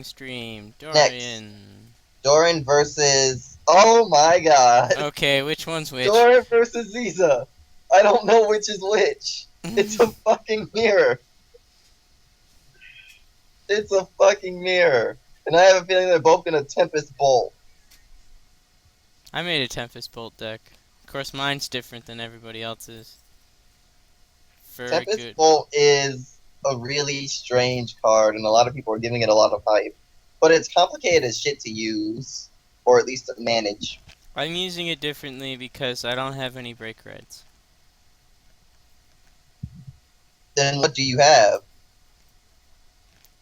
Stream, Next, Doryan. Doryan versus. Oh my god. Okay, which one's which? Doryan versus Ziza. I don't know which is which. It's a fucking mirror. It's a fucking mirror. And I have a feeling they're both gonna Tempest Bolt. I made a Tempest Bolt deck. Of course, mine's different than everybody else's. Very Tempest good. Bolt is a really strange card, and a lot of people are giving it a lot of hype. But it's complicated as shit to use, or at least to manage. I'm using it differently because I don't have any break rights. Then what do you have?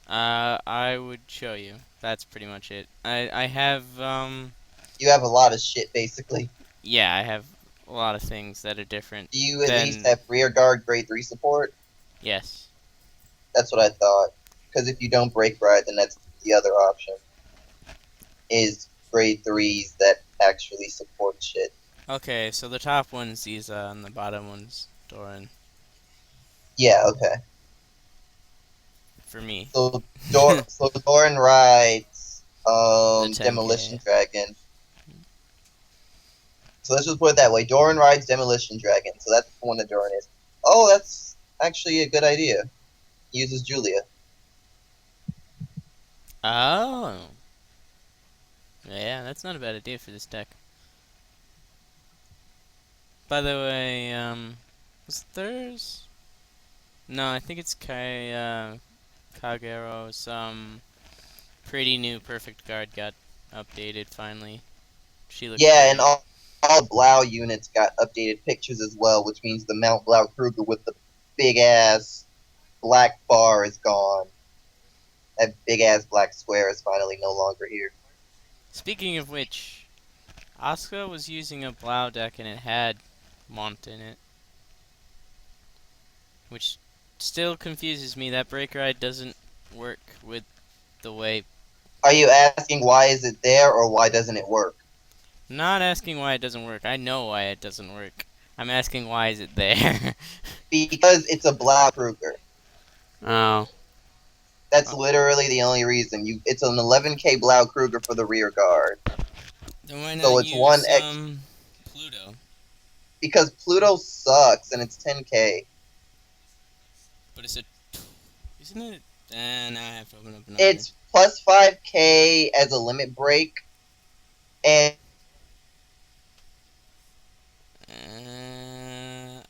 I would show you. That's pretty much it. I have, You have a lot of shit, basically. yeah, I have a lot of things that are different Do you at least than, have rear guard grade 3 support? yes. That's what I thought. Because if you don't break ride, then that's the other option. Is grade 3s that actually support shit. Okay, so the top one's Ziza and the bottom one's Doran. Yeah, okay. For me. So Doran rides The Demolition 10k. Dragon. So let's just put it that way. Doran rides Demolition Dragon. So that's the one that Doran is. Oh, that's actually a good idea. He uses Julia. Oh. Yeah, that's not a bad idea for this deck. By the way, was it theirs? No, I think it's Kagero's, pretty new Perfect Guard got updated finally. She looks Yeah, and great. all Blau units got updated pictures as well, which means the Mount Blau Kruger with the big ass black bar is gone. That big ass black square is finally no longer here. Speaking of which, Asuka was using a Blau deck and it had Mont in it. Which still confuses me. That Break Ride doesn't work with the way. Are you asking why is it there or why doesn't it work? Not asking why it doesn't work. I know why it doesn't work. I'm asking why is it there. Because it's a Blau Kruger. Oh. That's Oh. literally the only reason. It's an 11k Blau Kruger for the rear guard. Then why So not it's one use X Pluto? because Pluto sucks and it's 10k. But it's a isn't it? Now I have to open up another. It's plus 5k as a limit break, and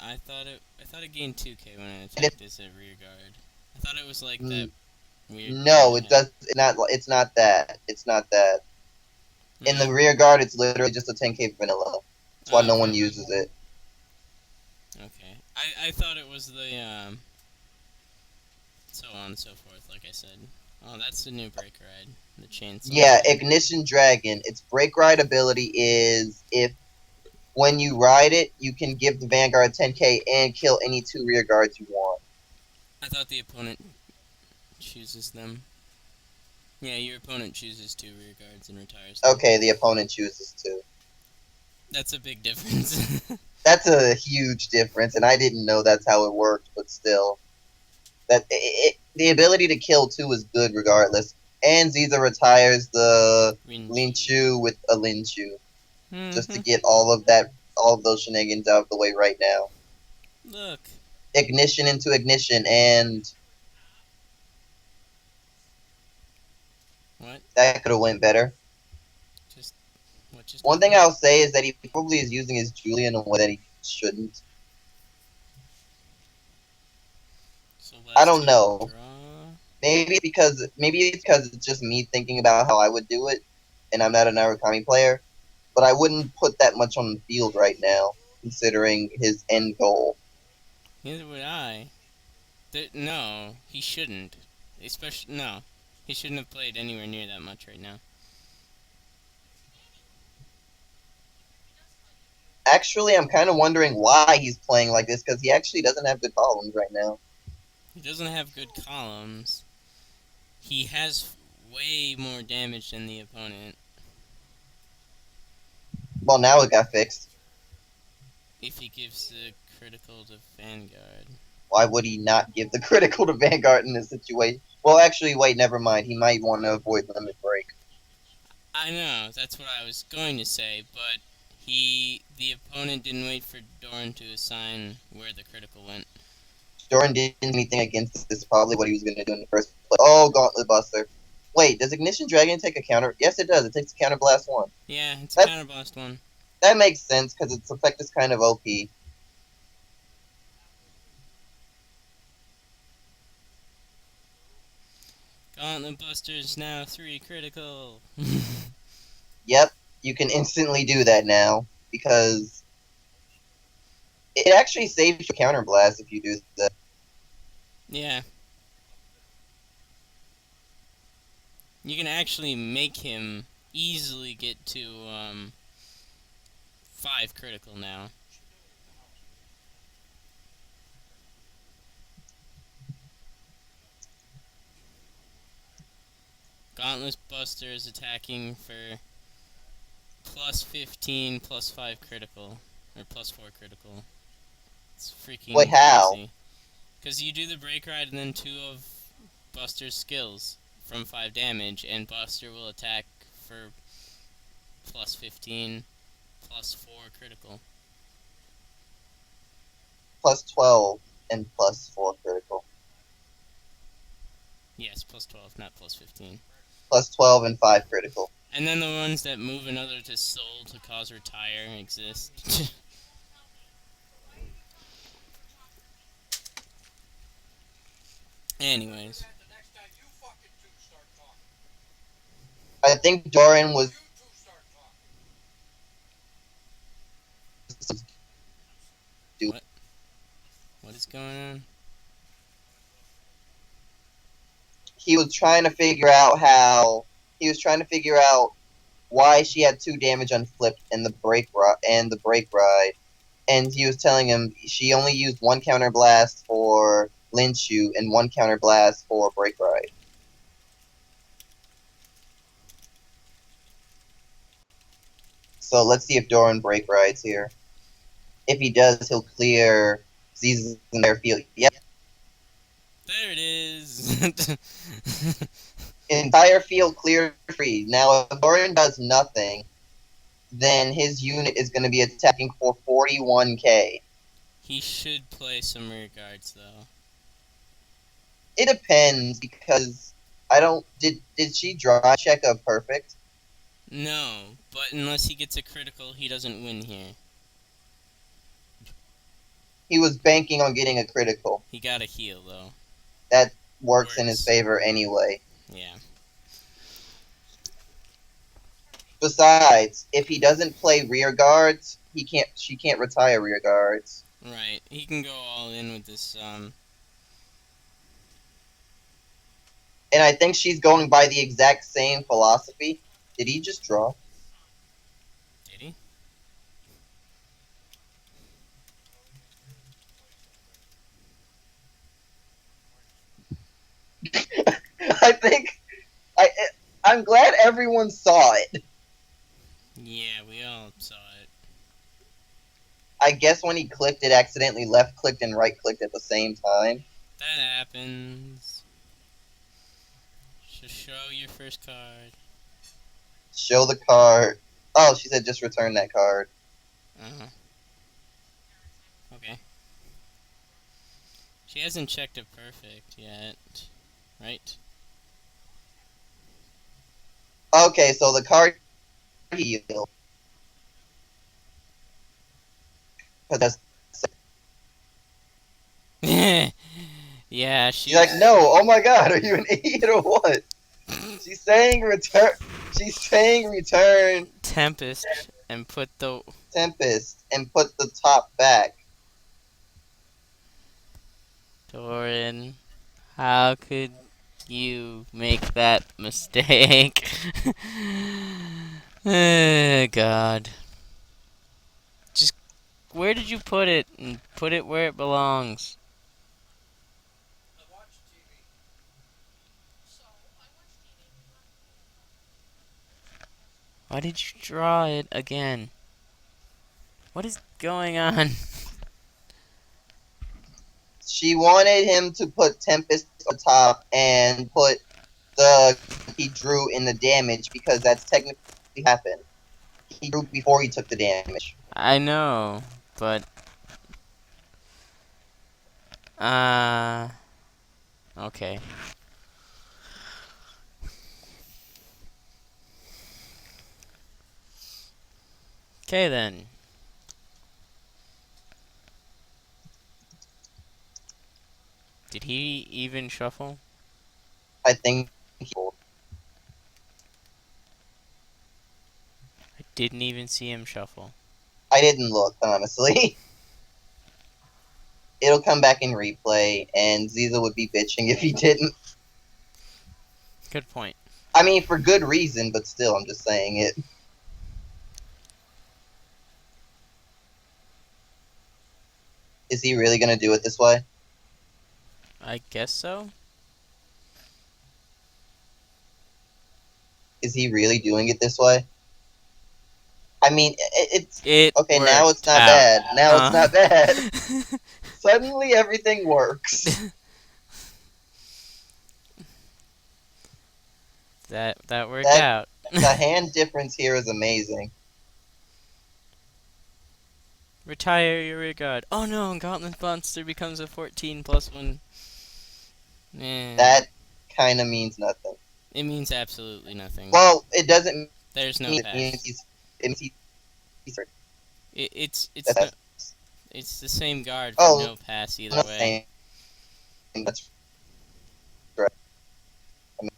I thought it gained 2k when I attacked this at rear guard. I thought it was like that weird. no, it does. It's not that. It's not that. In the rear guard, it's literally just a 10k vanilla. That's why no one uses it. Okay. I thought it was the so on and so forth. Like I said. Oh, that's the new break ride. The chainsaw. Yeah, Ignition Dragon. Its break ride ability is if when you ride it, you can give the Vanguard 10k and kill any 2 rear guards you want. I thought the opponent chooses them. Yeah, your opponent chooses 2 rear guards and retires them. Okay, the opponent chooses to. That's a big difference. That's a huge difference, and I didn't know that's how it worked, but still. The ability to kill 2 is good regardless. And Ziza retires the Linchu with a Linchu. Just to get all of those shenanigans out of the way right now. Look. Ignition into Ignition, and What? That could have went better. One thing I'll say is that he probably is using his Julia in a way that he shouldn't. So I don't know. Maybe it's because it's just me thinking about how I would do it, and I'm not an Narukami player. But I wouldn't put that much on the field right now, considering his end goal. Neither would I. No, he shouldn't. No. He shouldn't have played anywhere near that much right now. Actually, I'm kind of wondering why he's playing like this, because he actually doesn't have good columns right now. He doesn't have good columns. He has way more damage than the opponent. Well, now it got fixed. If he gives the critical to Vanguard. Why would he not give the critical to Vanguard in this situation? Well, actually, wait, never mind. He might want to avoid limit break. I know, that's what I was going to say, but the opponent didn't wait for Doryan to assign where the critical went. Doryan didn't do anything against this. Probably what he was going to do in the first place. Oh, Gauntlet Buster. Wait, does Ignition Dragon take a counter? Yes, it does. It takes a counter blast 1. Yeah, it's a That, counterblast 1. that makes sense because its effect is kind of OP. Gauntlet Buster's now 3 critical. Yep, you can instantly do that now because it actually saves your counter blast if you do that. Yeah. You can actually make him easily get to 5 critical now. Gauntlet Buster is attacking for plus 15, plus 5 critical. Or plus 4 critical. It's freaking Wait, how? crazy. Because you do the Break Ride and then 2 of Buster's skills from 5 damage, and Buster will attack for plus 15, plus 4 critical. Plus 12 and plus 4 critical. Yes, plus 12, not plus 15. Plus 12 and 5 critical. And then the ones that move another to soul to cause retire exist. Anyways. I think Doryan was. What? What is going on? He was trying to figure out how. He was trying to figure out why she had 2 damage unflipped in the break ride, and he was telling him she only used 1 counter blast for Linshu and 1 counter blast for break ride. So let's see if Doryan break rides here. If he does, he'll clear Ziza's entire field. Yep. There it is. Entire field clear free. Now, if Doryan does nothing, then his unit is going to be attacking for 41k. He should play some rear guards, though. It depends, because I don't... Did she draw check a perfect? No, but unless he gets a critical, he doesn't win here. He was banking on getting a critical. He got a heal, though. That works in his favor anyway. Yeah. Besides, if he doesn't play rear guards, she can't retire rear guards. Right. He can go all in with this, And I think she's going by the exact same philosophy. Did he just draw? Did he? I think... I'm glad everyone saw it. Yeah, we all saw it. I guess when he clicked, it accidentally left-clicked and right-clicked at the same time. That happens. Just show your first card. Show the card. Oh, she said just return that card. Uh-huh. Okay. She hasn't checked a perfect yet, right? Okay, so the card heal. That's yeah, she's like, no, oh my god, are you an idiot or what? She's saying return. She's saying return Tempest and put the Tempest and put the top back. Doryan. How could you make that mistake? God. Just where did you put it? And put it where it belongs. Why did you draw it again? What is going on? She wanted him to put Tempest on top and put the he drew in the damage because that's technically happened. He drew before he took the damage. I know, but okay. Okay then. Did he even shuffle? I think I didn't even see him shuffle. I didn't look, honestly. It'll come back in replay, and Ziza would be bitching if he didn't. Good point. I mean, for good reason, but still, I'm just saying it. Is he really gonna do it this way? I guess so. Is he really doing it this way? I mean, it's It okay. worked Now it's not out. bad. Now it's not bad. Suddenly, everything works. that worked out. The hand difference here is amazing. Retire your regard. Oh no, Gauntlet Monster becomes a 14 plus 1. That kind of means nothing. It means absolutely nothing. Well, it doesn't There's no mean pass. it means he's hurt. It's That's- it's the same guard for no pass either way. That's right. I mean,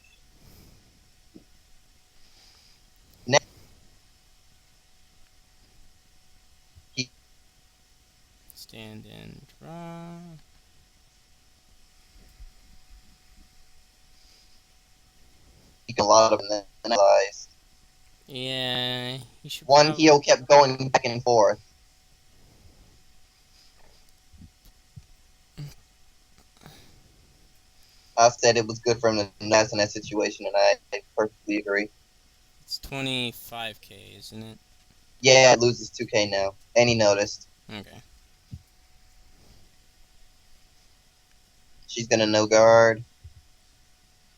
next, Stand and draw. he got a lot of them analyzed. Yeah, you should. One heel kept going back and forth. I said it was good for him to mess in that situation, and I perfectly agree. It's 25k, isn't it? Yeah, it loses 2k now, and he noticed. Okay. She's gonna no guard.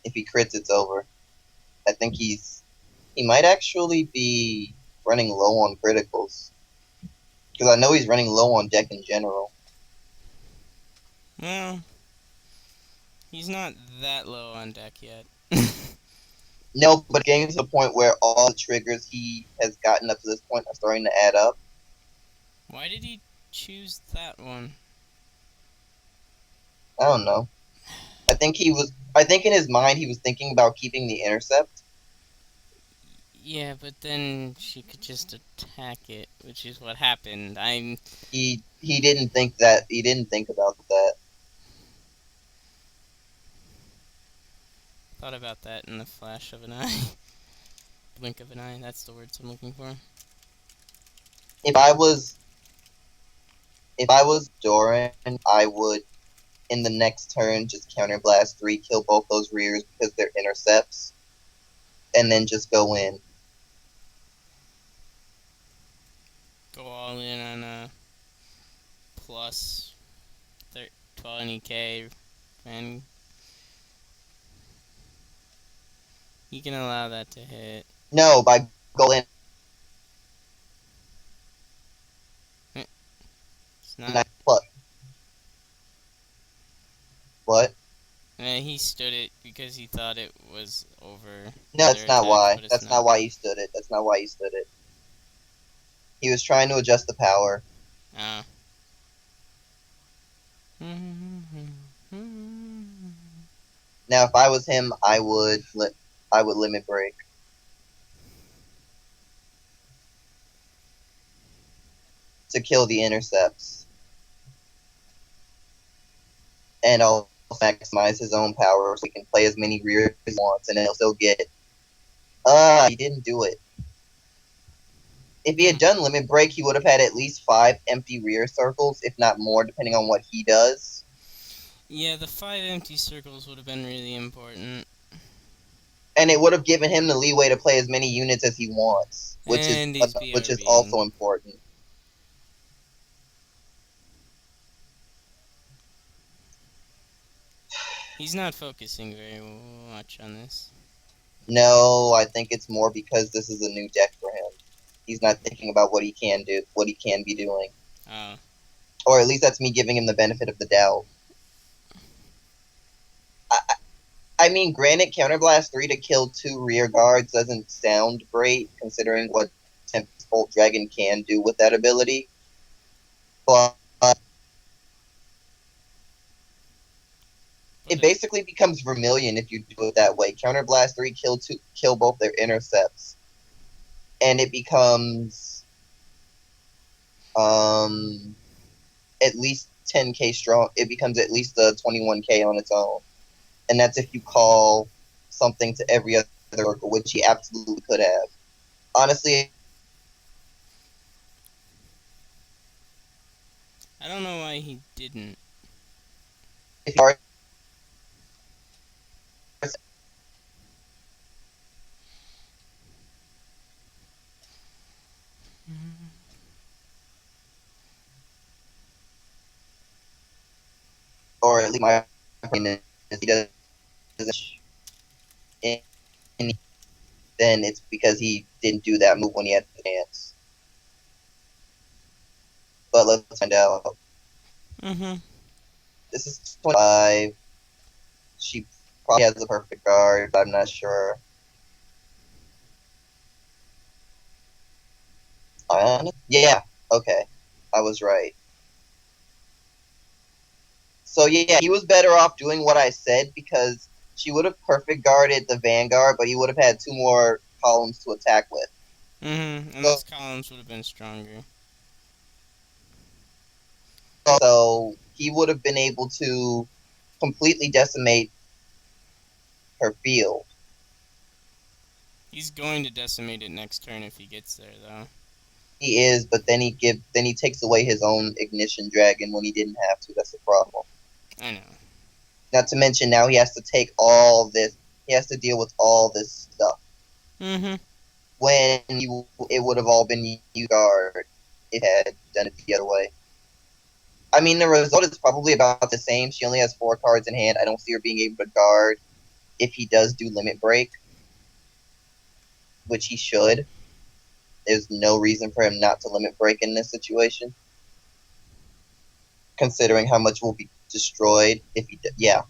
If he crits, it's over. I think he might actually be running low on criticals. Because I know he's running low on deck in general. Well, he's not that low on deck yet. No, but getting to the point where all the triggers he has gotten up to this point are starting to add up. Why did he choose that one? I don't know. I think in his mind he was thinking about keeping the intercept. Yeah, but then she could just attack it, which is what happened. He didn't think that. He didn't think about that. Thought about that in the flash of an eye. Blink of an eye, that's the words I'm looking for. If I was Doryan, I would in the next turn just counterblast 3, kill both those rears because they're intercepts, and then just go in. Go all in on a plus 20k, and you can allow that to hit. No, by go in. It's not. What? He stood it because he thought it was over. No, that's not why. That's not why he stood it. That's not why he stood it. He was trying to adjust the power. Oh. Now, if I was him, I would limit break. To kill the intercepts. And also maximize his own power so he can play as many rears as he wants, and he'll still get. He didn't do it. If he had done limit break, he would have had at least 5 empty rear circles, if not more, depending on what he does. Yeah, the 5 empty circles would have been really important. And it would have given him the leeway to play as many units as he wants, which is also important. He's not focusing very much on this. No, I think it's more because this is a new deck for him. He's not thinking about what he can do, what he can be doing. Oh. Or at least that's me giving him the benefit of the doubt. I mean, granted, Counterblast 3 to kill 2 rear guards doesn't sound great, considering what Tempest Bolt Dragon can do with that ability. But it basically becomes Vermilion if you do it that way. Counterblast 3 kill both their intercepts. And it becomes at least 10k strong. It becomes at least a 21k on its own. And that's if you call something to every other circle, which he absolutely could have. Honestly, I don't know why he didn't. if you are or at least my opinion is he doesn't, then it's because he didn't do that move when he had the chance. But let's find out. Mm-hmm. This is 25. She probably has the perfect guard, but I'm not sure. Yeah, okay. I was right. So yeah, he was better off doing what I said because she would have perfect guarded the Vanguard, but he would have had 2 more columns to attack with. Mm-hmm. And So, those columns would have been stronger. so he would have been able to completely decimate her field. He's going to decimate it next turn if he gets there, though. He is, but then he takes away his own ignition dragon when he didn't have to. That's the problem. I know. Not to mention now he has to take all this. He has to deal with all this stuff. Mm-hmm. When it would have all been you guard if it had done it the other way. I mean, the result is probably about the same. She only has 4 cards in hand. I don't see her being able to guard if he does do limit break, which he should. There's no reason for him not to limit break in this situation, considering how much will be destroyed if he. Yeah,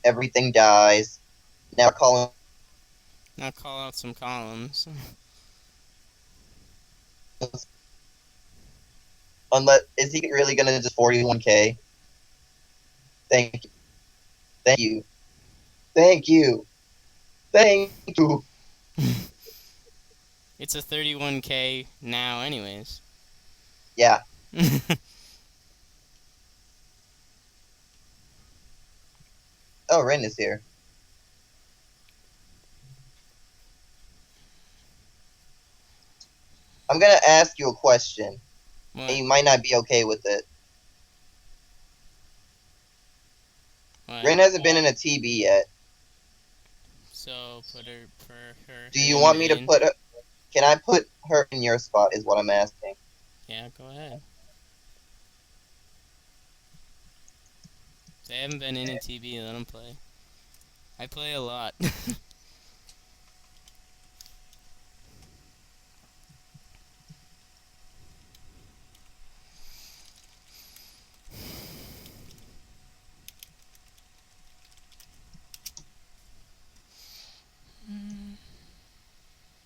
everything dies. Now calling. Now call out some columns. Unless is he really gonna just 41k? Thank you, thank you, thank you, thank you. It's a 31k now, anyways. Yeah. Oh, Ren is here. I'm gonna ask you a question, What? and you might not be okay with it. What? Ren hasn't been in a TB yet. So put her for her. Do you want me to put her? Can I put her in your spot? Is what I'm asking. Yeah, go ahead. They haven't been in a TB. Let them play. I play a lot.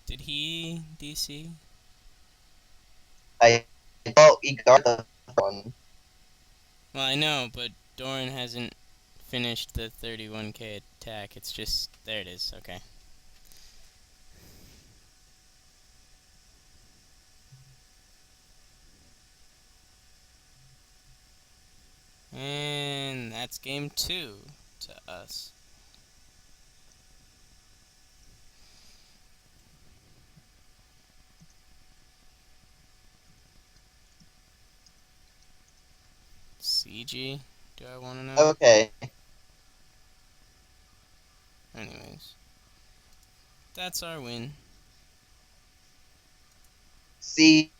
Did he DC? He guarded the one. Well, I know, but Doryan hasn't finished the 31k attack. It's just there. It is. Okay. And that's game 2 to us. CG? Do I want to know? Okay. Anyways. That's our win. See.